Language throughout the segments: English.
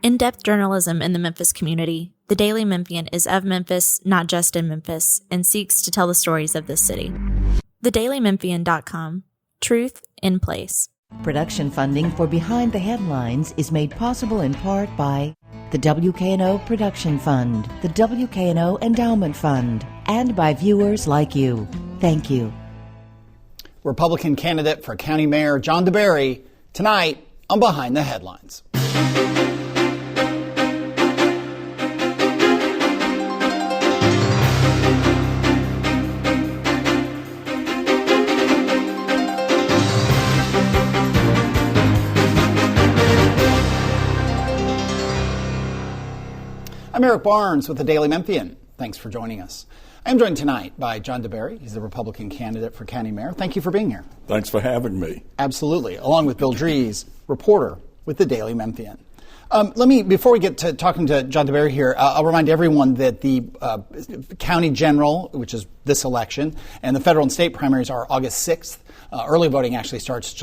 In-depth journalism in the Memphis community, the Daily Memphian is of Memphis, not just in Memphis, and seeks to tell the stories of this city. TheDailyMemphian.com. Truth in place. Production funding for Behind the Headlines is made possible in part by the WKNO Production Fund, the WKNO Endowment Fund, and by viewers like you. Thank you. Republican candidate for county mayor John DeBerry tonight on Behind the Headlines. I'm Eric Barnes with the Daily Memphian. Thanks for joining us. I'm joined tonight by John DeBerry. He's the Republican candidate for county mayor. Thank you for being here. Thanks for having me. Absolutely. Along with Bill Dries, reporter with the Daily Memphian. Before we get to talking to John DeBerry here, I'll remind everyone that the county general, which is this election, and the federal and state primaries are August 6th. Early voting actually starts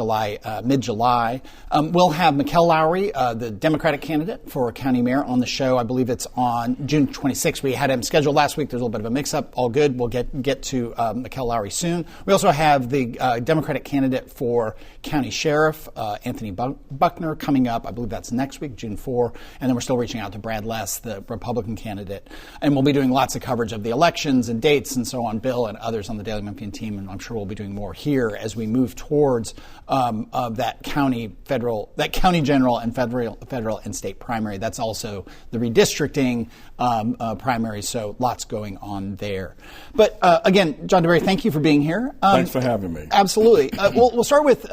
mid-July. We'll have Mikkel Lowry, the Democratic candidate for county mayor, on the show. I believe it's on June 26th. We had him scheduled last week. There's a little bit of a mix-up. All good. We'll get to Mikkel Lowry soon. We also have the Democratic candidate for county sheriff, Anthony Buckner, coming up. I believe that's next week, June 4. And then we're still reaching out to Brad Less, the Republican candidate. And we'll be doing lots of coverage of the elections and dates and so on. Bill and others on the Daily Memphian team, and I'm sure we'll be doing more here as we move towards that county general and federal and state primary. That's also the redistricting primary, so lots going on there. But again, John DeBerry, thank you for being here. Thanks for having me. Absolutely. We'll start with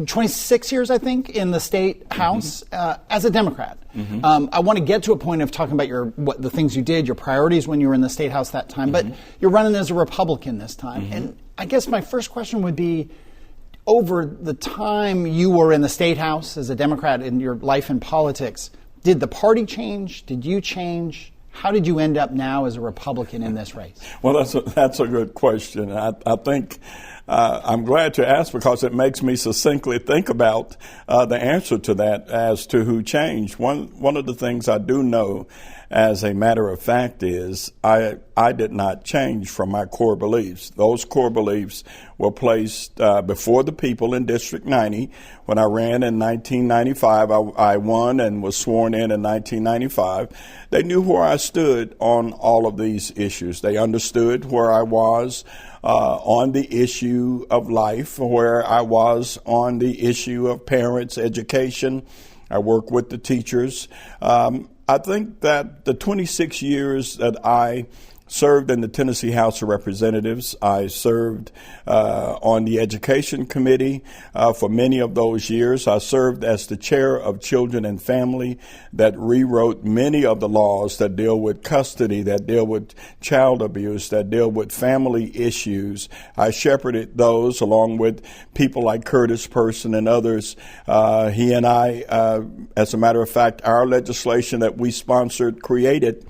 26 years, I think, in the state house as a Democrat. I want to get to a point of talking about the things you did, your priorities when you were in the state house that time, but you're running as a Republican this time. And I guess my first question would be, over the time you were in the state house as a Democrat in your life in politics, did the party change? Did you change? How did you end up now as a Republican in this race? Well, that's a good question. I think I'm glad to ask, because it makes me succinctly think about the answer to that as to who changed. One of the things I do know, as a matter of fact, is I did not change from my core beliefs. Those core beliefs were placed before the people in District 90. When I ran in 1995, I won and was sworn in 1995. They knew where I stood on all of these issues. They understood where I was on the issue of life, where I was on the issue of parents' education. I work with the teachers. I think that the 26 years that I served in the Tennessee House of Representatives, I served on the Education Committee for many of those years. I served as the chair of Children and Family, that rewrote many of the laws that deal with custody, that deal with child abuse, that deal with family issues. I shepherded those along with people like Curtis Person and others. He and I, as a matter of fact, our legislation that we sponsored created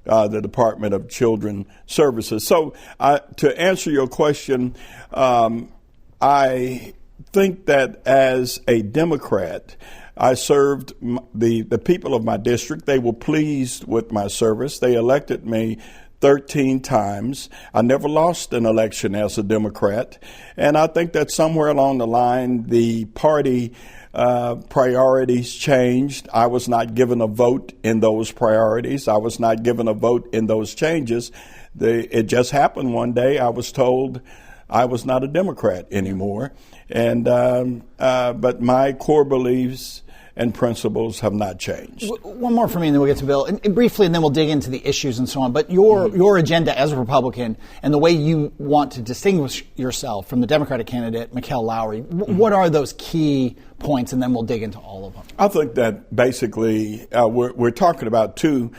the Department of Children Services. So to answer your question, I think that as a Democrat, I served the people of my district. They were pleased with my service. They elected me 13 times. I never lost an election as a Democrat. And I think that somewhere along the line, the party priorities changed. I was not given a vote in those priorities. I was not given a vote in those changes. It just happened one day. I was told I was not a Democrat anymore. And but my core beliefs and principles have not changed. One more for me, and then we'll get to Bill. And briefly, and then we'll dig into the issues and so on. But your agenda as a Republican and the way you want to distinguish yourself from the Democratic candidate, Mikkel Lowry, what are those key points? And then we'll dig into all of them. I think that basically we're talking about two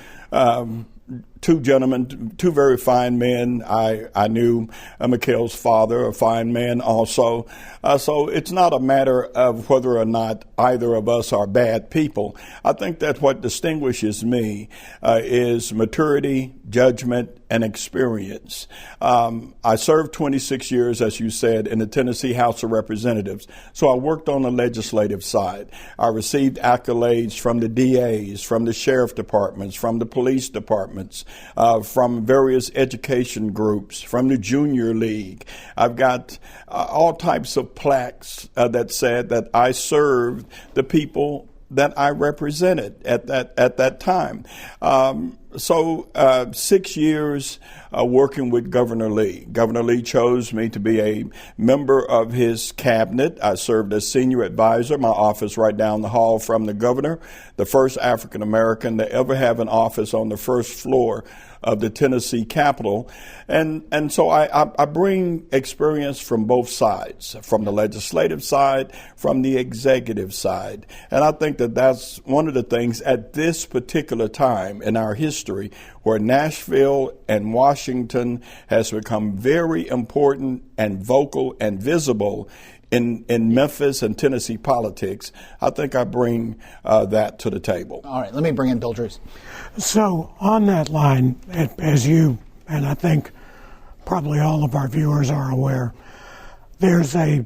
two gentlemen, two very fine men. I knew Mikhail's father, a fine man also. So it's not a matter of whether or not either of us are bad people. I think that what distinguishes me is maturity, judgment, and experience. I served 26 years, as you said, in the Tennessee House of Representatives. So I worked on the legislative side. I received accolades from the DAs, from the sheriff departments, from the police departments, from various education groups, from the Junior League. I've got all types of plaques that said that I served the people that I represented at that time. So 6 years working with Governor Lee. Governor Lee chose me to be a member of his cabinet. I served as senior advisor, my office right down the hall from the governor, the first African American to ever have an office on the first floor of the Tennessee Capitol. And so I bring experience from both sides, from the legislative side, from the executive side. And I think that that's one of the things at this particular time in our history where Nashville and Washington has become very important and vocal and visible in Memphis and Tennessee politics. I think I bring that to the table. All right, let me bring in Bill Drees. So on that line, as you and I think probably all of our viewers are aware, there's a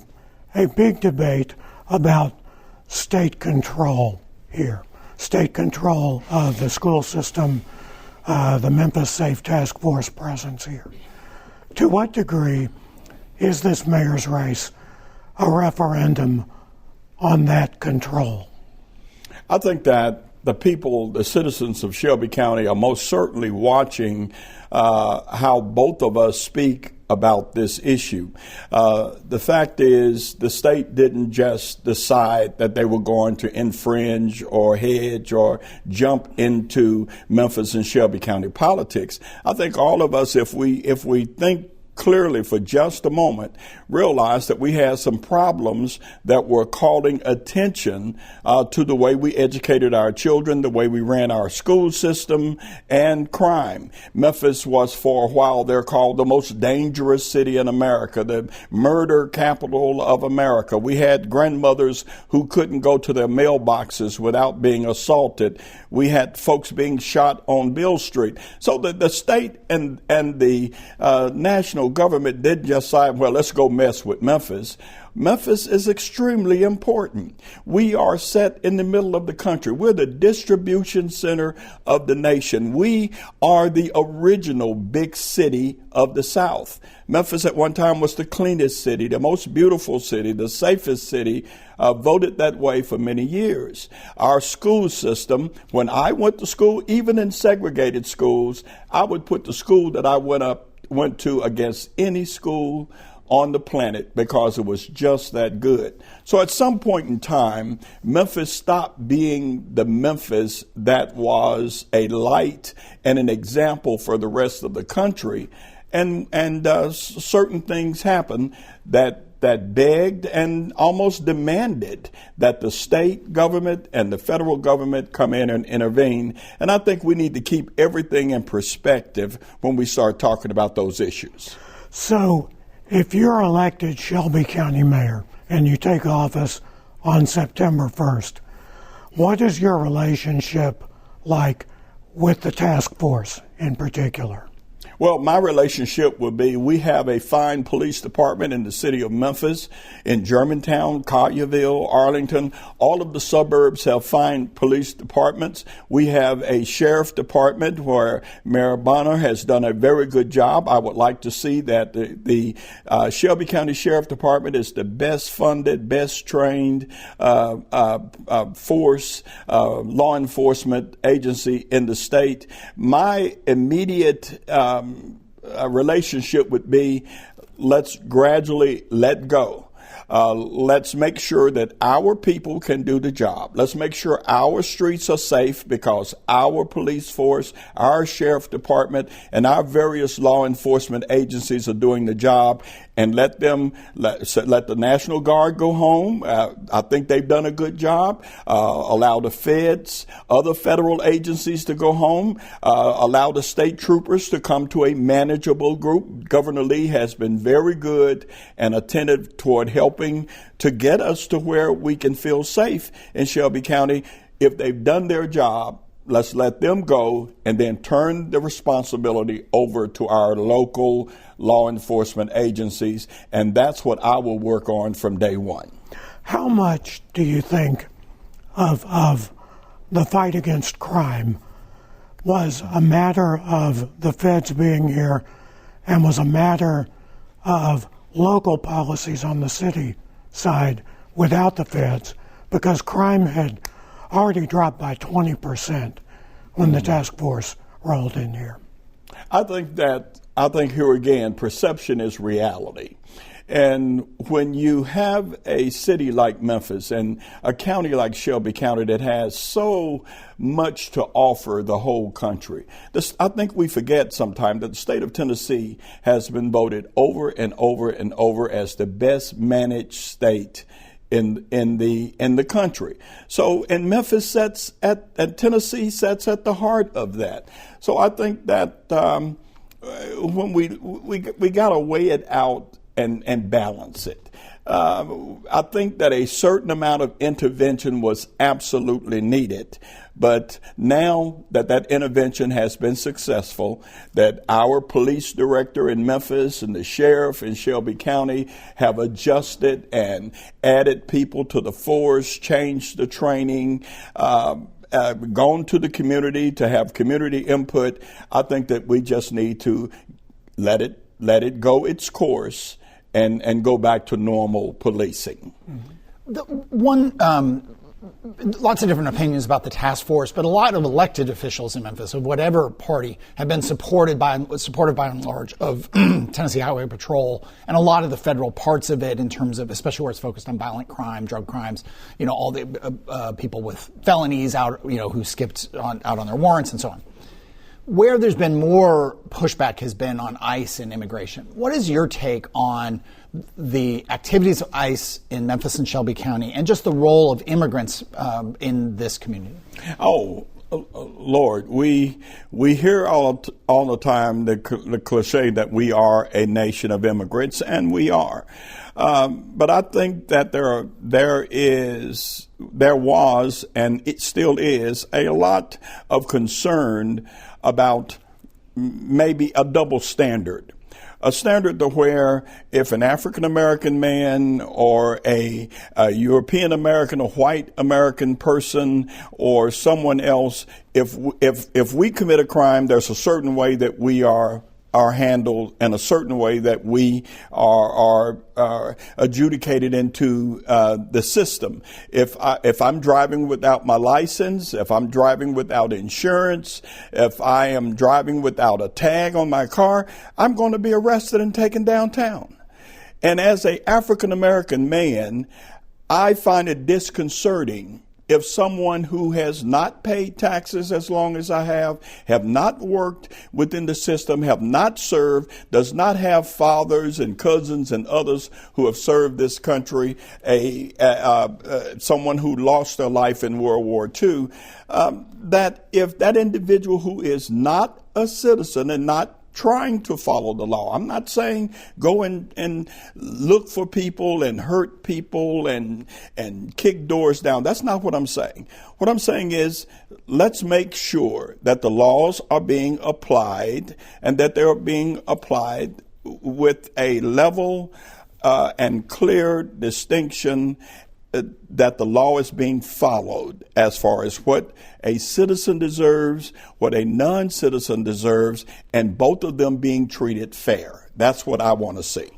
big debate about state control here. State control of the school system, the Memphis Safe Task Force presence here. To what degree is this mayor's race a referendum on that control? I think that the people, the citizens of Shelby County are most certainly watching how both of us speak about this issue. The fact is, the state didn't just decide that they were going to infringe or hedge or jump into Memphis and Shelby County politics. I think all of us, if we think clearly for just a moment, realize that we had some problems that were calling attention to the way we educated our children, the way we ran our school system, and crime. Memphis was for a while they're called the most dangerous city in America, the murder capital of America. We had grandmothers who couldn't go to their mailboxes without being assaulted. We had folks being shot on Bill Street. So the state and the national government didn't just say, well, let's go mess with Memphis. Memphis is extremely important. We are set in the middle of the country. We're the distribution center of the nation. We are the original big city of the South. Memphis at one time was the cleanest city, the most beautiful city, the safest city, voted that way for many years. Our school system, when I went to school, even in segregated schools, I would put the school that I went to against any school on the planet because it was just that good. So at some point in time, Memphis stopped being the Memphis that was a light and an example for the rest of the country. And certain things happened that begged and almost demanded that the state government and the federal government come in and intervene. And I think we need to keep everything in perspective when we start talking about those issues. So if you're elected Shelby County mayor and you take office on September 1st, what is your relationship like with the task force in particular? Well, my relationship would be we have a fine police department in the city of Memphis, in Germantown, Collierville, Arlington. All of the suburbs have fine police departments. We have a sheriff department where Mayor Bonner has done a very good job. I would like to see that the Shelby County Sheriff Department is the best funded, best trained force, law enforcement agency in the state. My immediate relationship would be let's gradually let go. Let's make sure that our people can do the job. Let's make sure our streets are safe because our police force, our sheriff department, and our various law enforcement agencies are doing the job. And let the National Guard go home. I think they've done a good job. Allow the feds, other federal agencies to go home. Allow the state troopers to come to a manageable group. Governor Lee has been very good and attentive toward helping to get us to where we can feel safe in Shelby County. If they've done their job, let's let them go and then turn the responsibility over to our local law enforcement agencies. And that's what I will work on from day one. How much do you think of the fight against crime was a matter of the feds being here and was a matter of local policies on the city side without the feds? Because crime had already dropped by 20% when the task force rolled in here. I think here again, perception is reality. And when you have a city like Memphis and a county like Shelby County that has so much to offer the whole country, I think we forget sometimes that the state of Tennessee has been voted over and over and over as the best managed state in the country. So, and Memphis sets at Tennessee sets at the heart of that. So I think that when we got to weigh it out and balance it. I think that a certain amount of intervention was absolutely needed. But now that intervention has been successful, that our police director in Memphis and the sheriff in Shelby County have adjusted and added people to the force, changed the training, gone to the community to have community input, I think that we just need to let it go its course and go back to normal policing. Lots of different opinions about the task force, but a lot of elected officials in Memphis of whatever party have been supported by and large of Tennessee Highway Patrol and a lot of the federal parts of it in terms of, especially where it's focused on violent crime, drug crimes, all the people with felonies out, who skipped out on their warrants and so on. Where there's been more pushback has been on ICE and immigration. What is your take on the activities of ICE in Memphis and Shelby County and just the role of immigrants in this community? Oh, Lord, we hear all the time the cliche that we are a nation of immigrants, and we are. But I think that there was, and it still is, a lot of concern about maybe a double standard. A standard to where if an African American man or a European American or white American person or someone else, if we commit a crime, there's a certain way that we are handled and a certain way that we are adjudicated into the system. If I'm driving without my license, if I'm driving without insurance, if I am driving without a tag on my car, I'm going to be arrested and taken downtown. And as a African American man, I find it disconcerting if someone who has not paid taxes as long as I have not worked within the system, have not served, does not have fathers and cousins and others who have served this country, someone who lost their life in World War II, that if that individual who is not a citizen and not trying to follow the law. I'm not saying go and look for people and hurt people and kick doors down. That's not what I'm saying. What I'm saying is let's make sure that the laws are being applied and that they're being applied with a level and clear distinction that the law is being followed as far as what a citizen deserves, what a non-citizen deserves, and both of them being treated fair. That's what I want to see.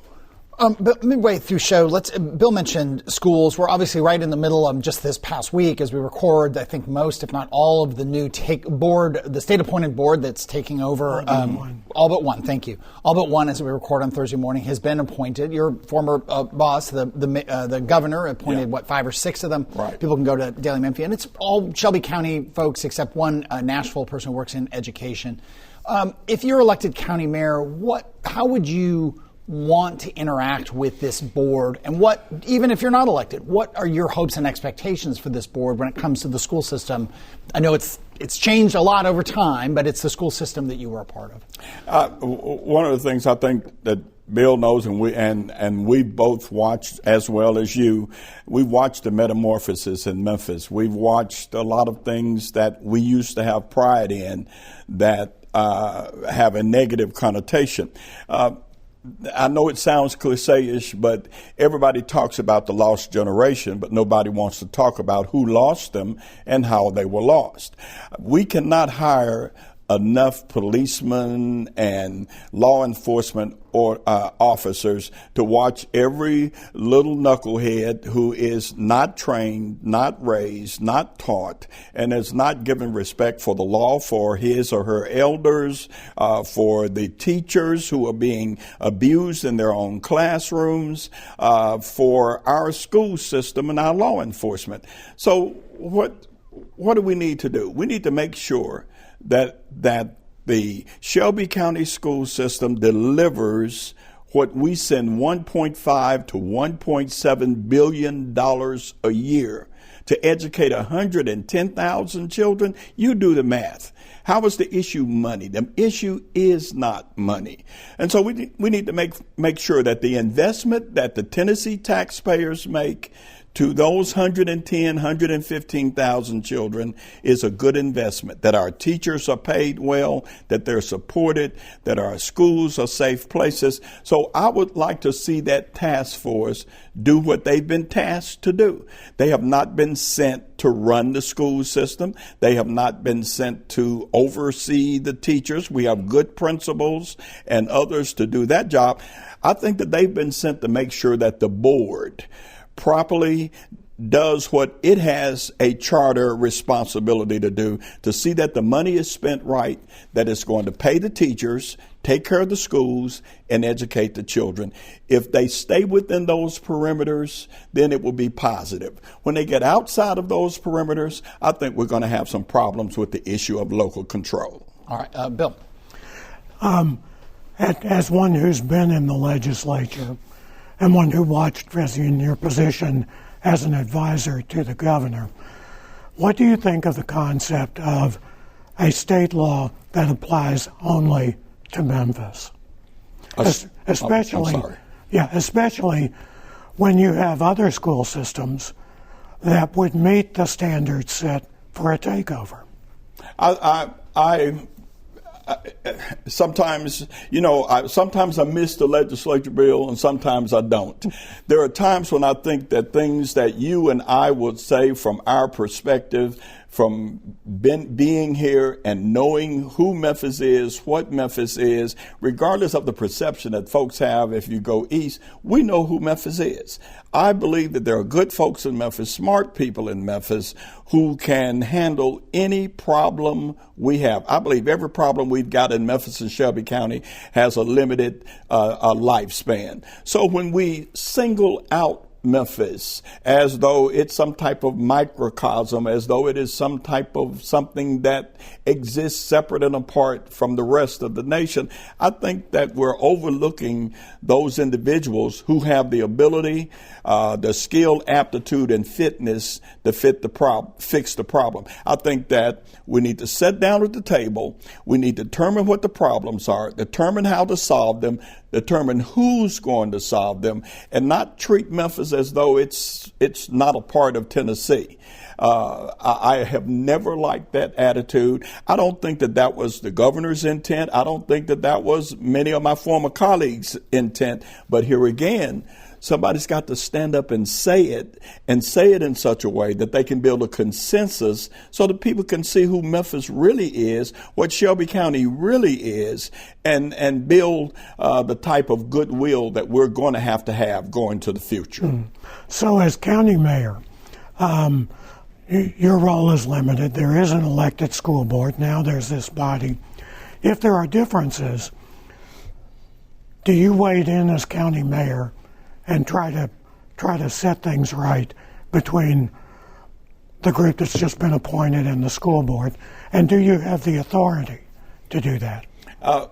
But midway through show, Bill mentioned schools. We're obviously right in the middle of just this past week as we record. I think most, if not all, of the new the state-appointed board that's taking over. All but one. Thank you. All but one, as we record on Thursday morning, has been appointed. Your former boss, the governor, appointed 5 or 6 of them. Right. People can go to Daily Memphian. It's all Shelby County folks except one Nashville person who works in education. If you're elected county mayor, how would you want to interact with this board, and even if you're not elected, what are your hopes and expectations for this board when it comes to the school system? I know it's changed a lot over time, but it's the school system that you were a part of. One of the things I think that Bill knows, and we both watched as well as you. We've watched the metamorphosis in Memphis. We've watched a lot of things that we used to have pride in that have a negative connotation. I know it sounds cliche-ish, but everybody talks about the lost generation, but nobody wants to talk about who lost them and how they were lost. We cannot hire enough policemen and law enforcement officers to watch every little knucklehead who is not trained, not raised, not taught, and is not given respect for the law, for his or her elders, for the teachers who are being abused in their own classrooms, for our school system and our law enforcement. So what do we need to do? We need to make sure that the Shelby County school system delivers what we send $1.5 to $1.7 billion a year to educate 110,000 children. You do the math. How is the issue money? The issue is not money. And so we need to make sure that the investment that the Tennessee taxpayers make to those 115,000 children is a good investment, that our teachers are paid well, that they're supported, that our schools are safe places. So I would like to see that task force do what they've been tasked to do. They have not been sent to run the school system. They have not been sent to oversee the teachers. We have good principals and others to do that job. I think that they've been sent to make sure that the board properly does what it has a charter responsibility to do, to see that the money is spent right, that it's going to pay the teachers, take care of the schools, and educate the children. If they stay within those perimeters, then it will be positive. When they get outside of those perimeters, I think we're going to have some problems with the issue of local control. All right, Bill. As one who's been in the legislature, and one who watched in your position as an advisor to the governor, what do you think of the concept of a state law that applies only to Memphis? Especially when you have other school systems that would meet the standards set for a takeover. Sometimes I miss the legislature, Bill, and sometimes I don't. There are times when I think that things that you and I would say from our perspective, from being here and knowing who Memphis is, what Memphis is, regardless of the perception that folks have if you go east, we know who Memphis is. I believe that there are good folks in Memphis, smart people in Memphis, who can handle any problem we have. I believe every problem we've got in Memphis and Shelby County has a limited lifespan. So when we single out Memphis as though it's some type of microcosm, as though it is some type of something that exists separate and apart from the rest of the nation, I think that we're overlooking those individuals who have the ability, the skill, aptitude, and fitness to fix the problem. I think that we need to sit down at the table. We need to determine what the problems are, determine how to solve them, determine who's going to solve them, and not treat Memphis as though it's not a part of Tennessee. I have never liked that attitude. I don't think that was the governor's intent. I don't think that was many of my former colleagues' intent. But here again, somebody's got to stand up and say it in such a way that they can build a consensus so that people can see who Memphis really is, what Shelby County really is, and build the type of goodwill that we're going to have going to the future. So as county mayor, your role is limited. There is an elected school board. Now there's this body. If there are differences, do you wade in as county mayor and try to set things right between the group that's just been appointed and the school board? And do you have the authority to do that? I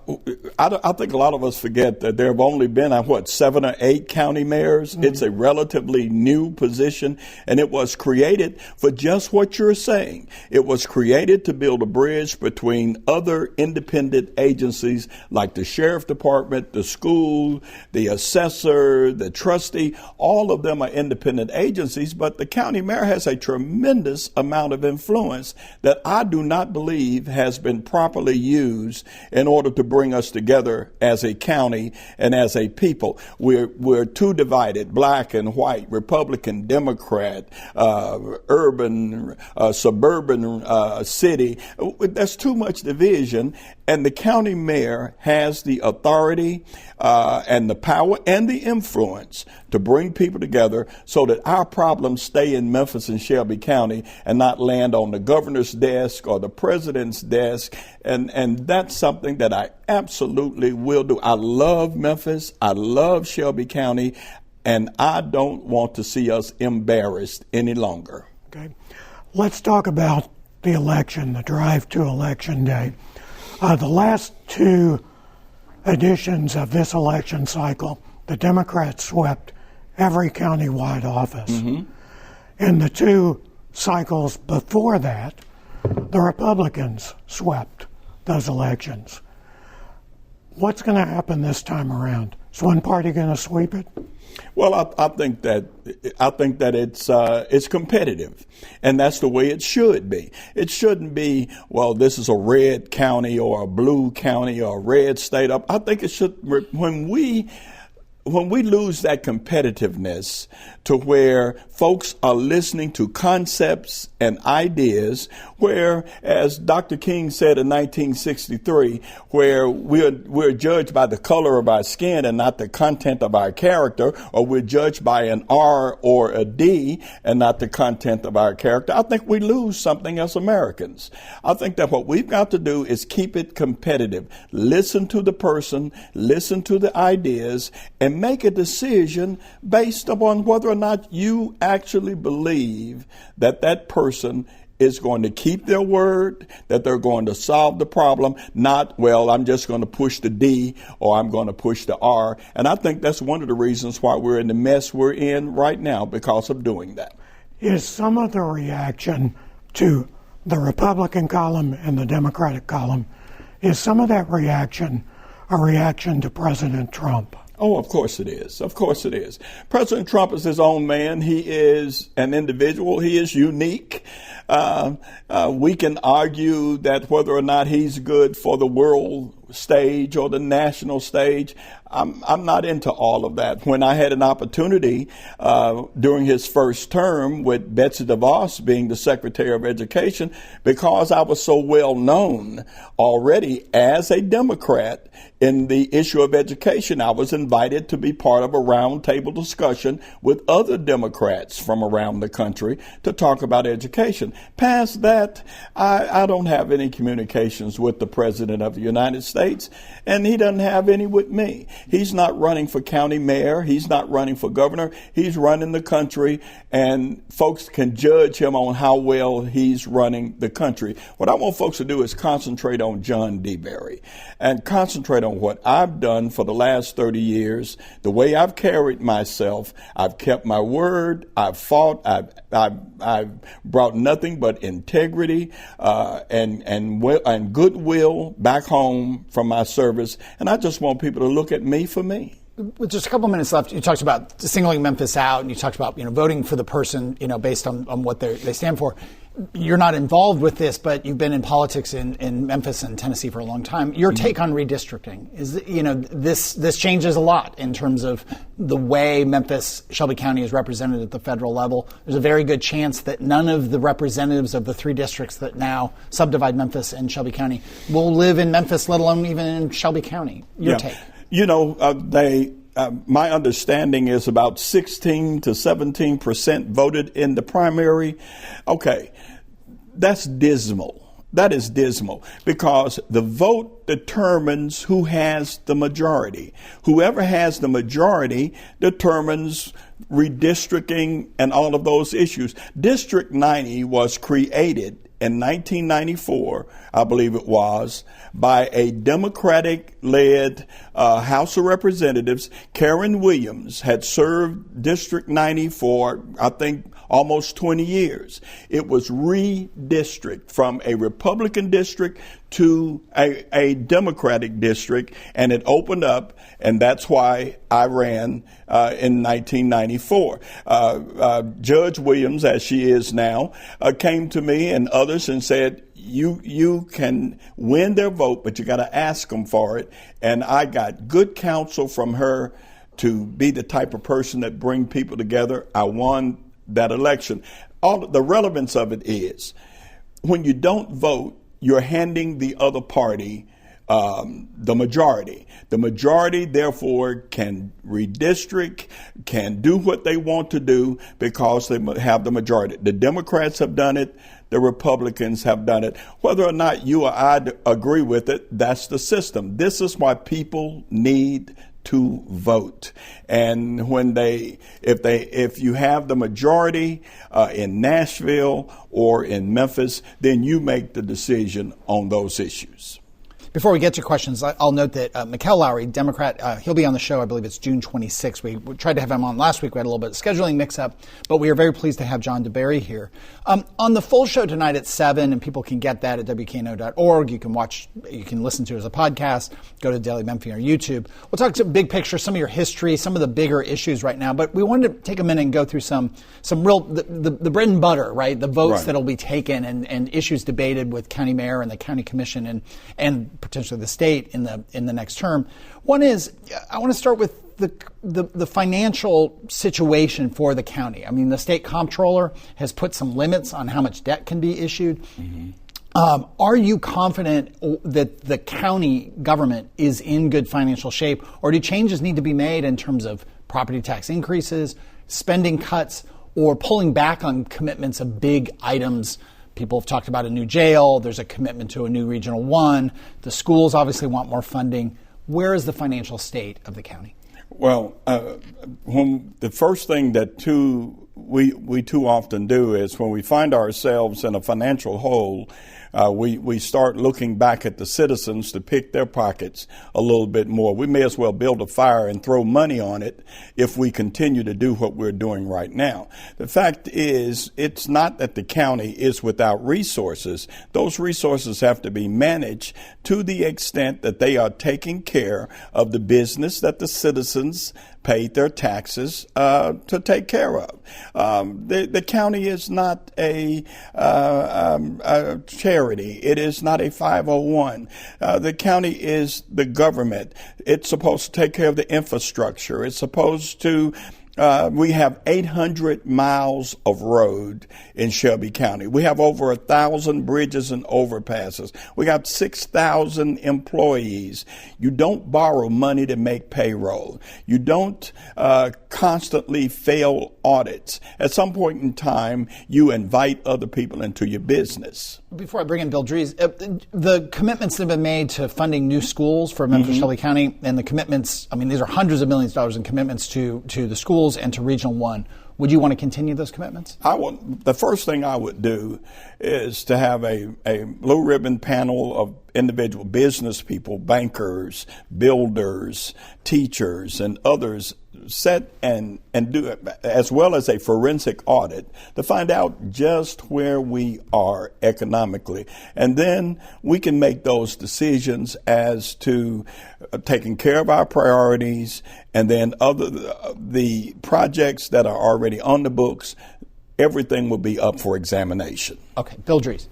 think a lot of us forget that there have only been, 7 or 8 county mayors. Mm-hmm. It's a relatively new position, and it was created for just what you're saying. It was created to build a bridge between other independent agencies like the sheriff department, the school, the assessor, the trustee. All of them are independent agencies, but the county mayor has a tremendous amount of influence that I do not believe has been properly used in order to bring us together as a county and as a people. We're too divided, black and white, Republican, Democrat, urban, suburban, city. There's too much division, and the county mayor has the authority and the power and the influence to bring people together so that our problems stay in Memphis and Shelby County and not land on the governor's desk or the president's desk. And that's something that I absolutely will do. I love Memphis. I love Shelby County. And I don't want to see us embarrassed any longer. Okay. Let's talk about the election, the drive to Election Day. The last 2 editions of this election cycle, the Democrats swept every countywide office. Mm-hmm. In the 2 cycles before that, the Republicans swept those elections. What's going to happen this time around? Is one party going to sweep it? Well, I think that it's competitive, and that's the way it should be. It shouldn't be, well, this is a red county or a blue county or a red state. I think it should, when we lose that competitiveness to where folks are listening to concepts and ideas, where, as Dr. King said in 1963, where we're judged by the color of our skin and not the content of our character, or we're judged by an R or a D and not the content of our character, I think we lose something as Americans. I think that what we've got to do is keep it competitive. Listen to the person, listen to the ideas, and make a decision based upon whether or not you actually believe that that person is going to keep their word, that they're going to solve the problem, not, well, I'm just going to push the D or I'm going to push the R. And I think that's one of the reasons why we're in the mess we're in right now, because of doing that. Is some of the reaction to the Republican column and the Democratic column, is some of that reaction a reaction to President Trump? Oh, of course it is. Of course it is. President Trump is his own man. He is an individual. He is unique. We can argue that whether or not he's good for the world stage or the national stage. I'm not into all of that. When I had an opportunity during his first term with Betsy DeVos being the Secretary of Education, because I was so well known already as a Democrat in the issue of education, I was invited to be part of a roundtable discussion with other Democrats from around the country to talk about education. Past that, I don't have any communications with the President of the United States, and he doesn't have any with me. He's not running for county mayor. He's not running for governor. He's running the country, and folks can judge him on how well he's running the country. What I want folks to do is concentrate on John DeBerry and concentrate on what I've done for the last 30 years, the way I've carried myself. I've kept my word. I've fought. I've brought nothing but integrity and goodwill back home from my service. And I just want people to look at me for me. With just a couple minutes left, you talked about singling Memphis out, and you talked about voting for the person based on what they stand for. you're not involved with this, but you've been in politics in Memphis and Tennessee for a long time. Your take on redistricting is, this changes a lot in terms of the way Memphis Shelby County is represented at the federal level. There's a very good chance that none of the representatives of the 3 districts that now subdivide Memphis and Shelby County will live in Memphis, let alone even in Shelby County. Your take? My understanding is about 16 to 17% voted in the primary. Okay, that's dismal. That is dismal because the vote determines who has the majority. Whoever has the majority determines redistricting and all of those issues. District 90 was created in 1994, I believe it was, by a Democratic-led House of Representatives. Karen Williams had served District 90 for, I think, almost 20 years. It was redistricted from a Republican district to a Democratic district, and it opened up, and that's why I ran in 1994. Judge Williams, as she is now, came to me and others and said, you can win their vote, but you got to ask them for it. And I got good counsel from her to be the type of person that bring people together. I won that election. All the relevance of it is when you don't vote, you're handing the other party the majority. The majority, therefore, can redistrict, can do what they want to do because they have the majority. The Democrats have done it. The Republicans have done it. Whether or not you or I agree with it, that's the system. This is why people need to vote. And if you have the majority in Nashville or in Memphis, then you make the decision on those issues. Before we get to questions, I'll note that Mikkel Lowry, Democrat, he'll be on the show, I believe it's June 26th. We tried to have him on last week. We had a little bit of scheduling mix-up, but we are very pleased to have John DeBerry here. On the full show tonight at 7, and people can get that at WKNO.org. You can listen to it as a podcast, go to Daily Memphian or YouTube. We'll talk some big picture, some of your history, some of the bigger issues right now, but we wanted to take a minute and go through some real, the bread and butter, right? The votes that'll be taken and issues debated with county mayor and the county commission and potentially the state in the next term. One is, I want to start with the financial situation for the county. I mean, the state comptroller has put some limits on how much debt can be issued. Mm-hmm. Are you confident that the county government is in good financial shape, or do changes need to be made in terms of property tax increases, spending cuts, or pulling back on commitments of big items? People have talked about a new jail. There's a commitment to a new Regional 1. The schools obviously want more funding. Where is the financial state of the county? Well, when the first thing that we too often do is when we find ourselves in a financial hole, we start looking back at the citizens to pick their pockets a little bit more. We may as well build a fire and throw money on it if we continue to do what we're doing right now. The fact is, it's not that the county is without resources. Those resources have to be managed to the extent that they are taking care of the business that the citizens paid their taxes to take care of. The county is not a charity. It is not a 501. The county is the government. It's supposed to take care of the infrastructure. It's supposed to we have 800 miles of road in Shelby County. We have over 1,000 bridges and overpasses. We got 6,000 employees. You don't borrow money to make payroll. You don't constantly fail audits. At some point in time, you invite other people into your business. Before I bring in Bill Dries, the commitments that have been made to funding new schools for Memphis Shelby County, and the commitments, I mean, these are hundreds of millions of dollars in commitments to the schools and to Regional 1. Would you want to continue those commitments? The first thing I would do is to have a blue ribbon panel of individual business people, bankers, builders, teachers, and others set and do it, as well as a forensic audit to find out just where we are economically. And then we can make those decisions as to taking care of our priorities and then the projects that are already on the books, everything will be up for examination. Okay, Bill Dries.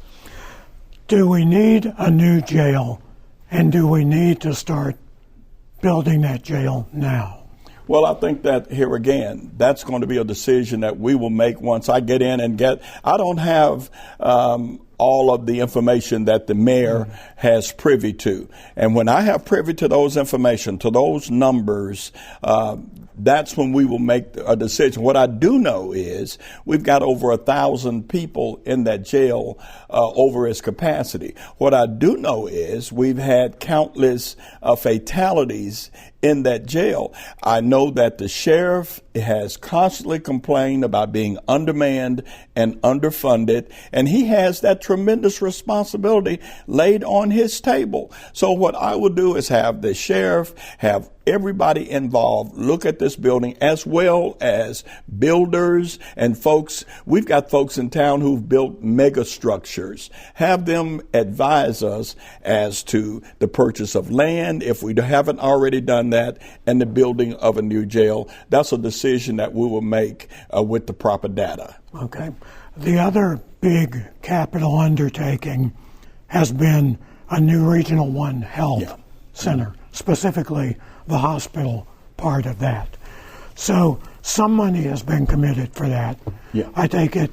Do we need a new jail, and do we need to start building that jail now? Well, I think that here again, that's going to be a decision that we will make once I get in and I don't have all of the information that the mayor has privy to. And when I have privy to those information, to those numbers, that's when we will make a decision. What I do know is we've got over 1,000 people in that jail over its capacity. What I do know is we've had countless fatalities in that jail. I know that the sheriff has constantly complained about being undermanned and underfunded, and he has that tremendous responsibility laid on his table. So what I will do is have the sheriff, have everybody involved look at this building, as well as builders and folks. We've got folks in town who've built mega structures. Have them advise us as to the purchase of land, if we haven't already done that, and the building of a new jail. That's a decision that we will make with the proper data. Okay. The other big capital undertaking has been a new Regional 1 health center, specifically the hospital part of that. So some money has been committed for that. Yeah. I take it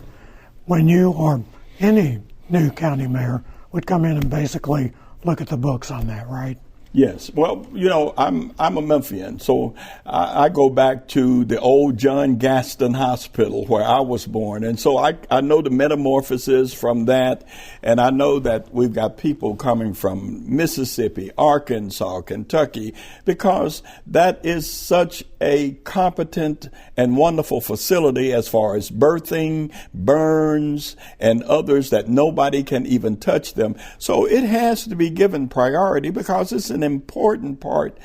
when you or any new county mayor would come in and basically look at the books on that, right? Yes. Well, you know, I'm a Memphian, so I go back to the old John Gaston Hospital where I was born. And so I know the metamorphosis from that, and I know that we've got people coming from Mississippi, Arkansas, Kentucky, because that is such a competent and wonderful facility as far as birthing, burns, and others that nobody can even touch them. So it has to be given priority because it's an important part,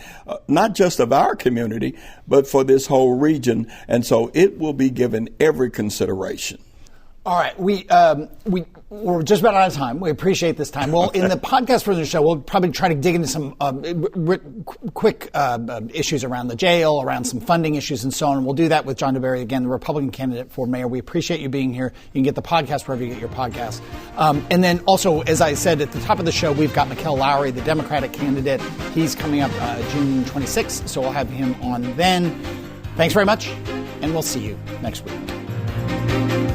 not just of our community, but for this whole region. And so it will be given every consideration. All right, we're just about out of time. We appreciate this time. Well, in the podcast version of the show, we'll probably try to dig into some quick issues around the jail, around some funding issues, and so on. And we'll do that with John DeBerry, again, the Republican candidate for mayor. We appreciate you being here. You can get the podcast wherever you get your podcast. And then also, as I said at the top of the show, we've got Mikkel Lowry, the Democratic candidate. He's coming up June 26th, so we'll have him on then. Thanks very much, and we'll see you next week.